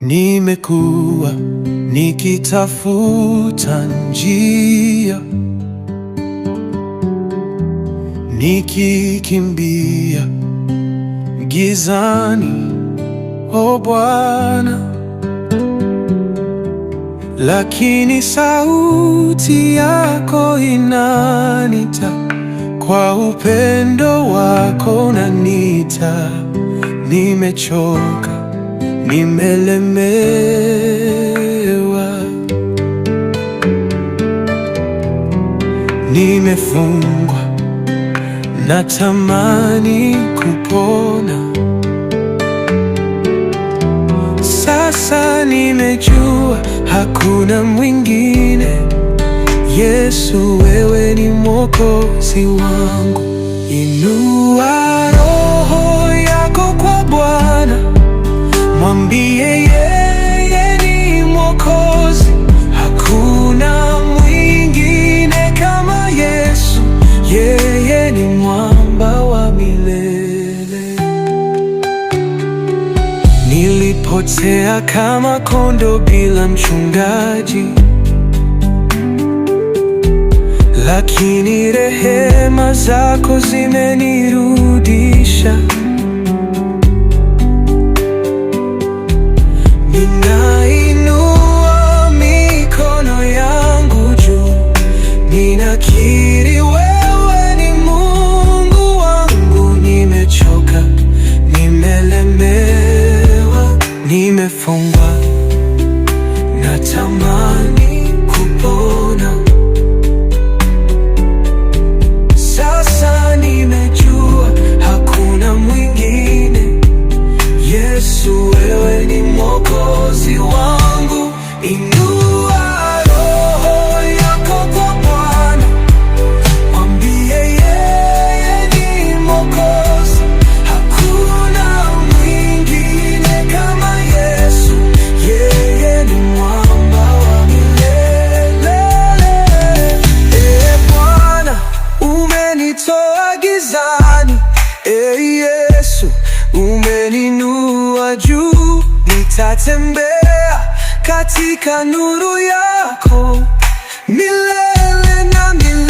Nimekuwa nikitafuta njia, nikikimbia gizani, o Bwana, lakini sauti yako inanita, kwa upendo wako unaniita. Nimechoka, nimelemewa, nimefungwa, natamani kupona. Sasa nimejua hakuna mwingine. Yesu, wewe ni Mwokozi wangu. Inua roho yako kwa Bwana, mwambie yeye ni Mwokozi. Hakuna mwingine kama Yesu, yeye ni mwamba wa milele. Nilipotea kama kondoo bila mchungaji, lakini rehema zako zimenirudisha. Ninainua mikono yangu juu, ninakiri wewe ni Mungu wangu. Nimechoka, nimelemewa, nimefungwa, natamani kupona. Sasa nimejua hakuna mwingine. Yesu, wewe ni Mwokozi wangu. Inua roho yako kwa Bwana, mwambie yeye ni Mwokozi. Hakuna mwingine kama Yesu, yeye ni mwamba wa milele. Bwana, umenitoa gizani, Yesu, umeninua juu. Nitatembea katika nuru yako milele na milele.